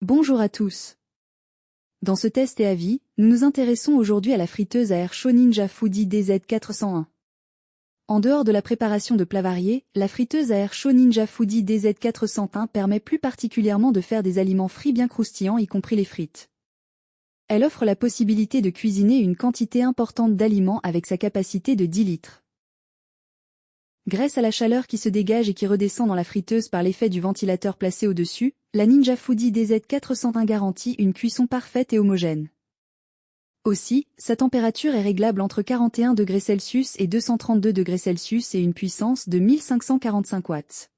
Bonjour à tous. Dans ce test et avis, nous nous intéressons aujourd'hui à la friteuse à air chaud Ninja Foodi DZ401. En dehors de la préparation de plats variés, la friteuse à air chaud Ninja Foodi DZ401 permet plus particulièrement de faire des aliments frits bien croustillants y compris les frites. Elle offre la possibilité de cuisiner une quantité importante d'aliments avec sa capacité de 10 litres. Grâce à la chaleur qui se dégage et qui redescend dans la friteuse par l'effet du ventilateur placé au-dessus, la Ninja Foodi DZ401 garantit une cuisson parfaite et homogène. Aussi, sa température est réglable entre 41 degrés Celsius et 232 degrés Celsius et une puissance de 1545 watts.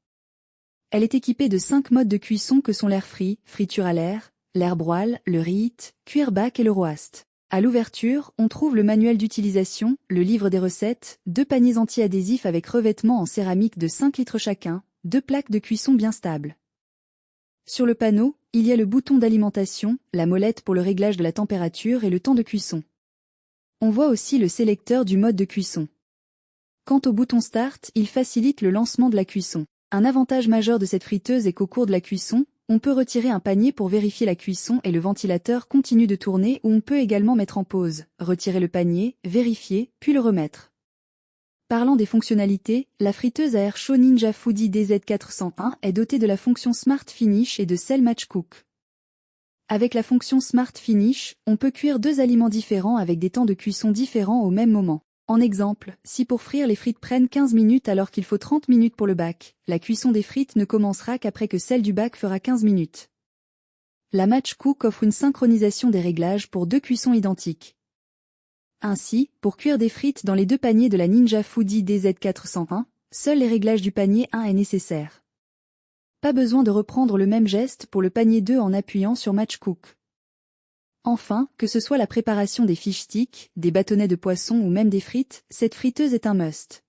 Elle est équipée de 5 modes de cuisson que sont l'air frit, friture à l'air broil, le reheat, cuire back et le roast. À l'ouverture, on trouve le manuel d'utilisation, le livre des recettes, 2 paniers anti-adhésifs avec revêtement en céramique de 5 litres chacun, 2 plaques de cuisson bien stables. Sur le panneau, il y a le bouton d'alimentation, la molette pour le réglage de la température et le temps de cuisson. On voit aussi le sélecteur du mode de cuisson. Quant au bouton Start, il facilite le lancement de la cuisson. Un avantage majeur de cette friteuse est qu'au cours de la cuisson, on peut retirer un panier pour vérifier la cuisson et le ventilateur continue de tourner ou on peut également mettre en pause, retirer le panier, vérifier, puis le remettre. Parlant des fonctionnalités, la friteuse à air chaud Ninja Foodi DZ401 est dotée de la fonction Smart Finish et de celle Match Cook. Avec la fonction Smart Finish, on peut cuire 2 aliments différents avec des temps de cuisson différents au même moment. En exemple, si pour frire les frites prennent 15 minutes alors qu'il faut 30 minutes pour le bac, la cuisson des frites ne commencera qu'après que celle du bac fera 15 minutes. La Match Cook offre une synchronisation des réglages pour 2 cuissons identiques. Ainsi, pour cuire des frites dans les 2 paniers de la Ninja Foodi DZ401, seuls les réglages du panier 1 est nécessaire. Pas besoin de reprendre le même geste pour le panier 2 en appuyant sur Match Cook. Enfin, que ce soit la préparation des fish sticks, des bâtonnets de poisson ou même des frites, cette friteuse est un must.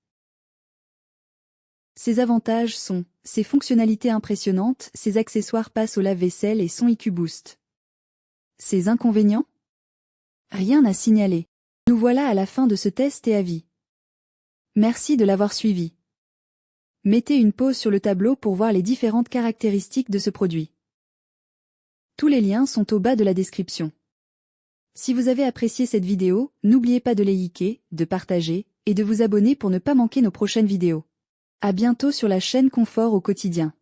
Ses avantages sont ses fonctionnalités impressionnantes, ses accessoires passent au lave-vaisselle et son IQ Boost. Ses inconvénients? Rien à signaler. Nous voilà à la fin de ce test et avis. Merci de l'avoir suivi. Mettez une pause sur le tableau pour voir les différentes caractéristiques de ce produit. Tous les liens sont au bas de la description. Si vous avez apprécié cette vidéo, n'oubliez pas de liker, de partager, et de vous abonner pour ne pas manquer nos prochaines vidéos. À bientôt sur la chaîne Confort au quotidien.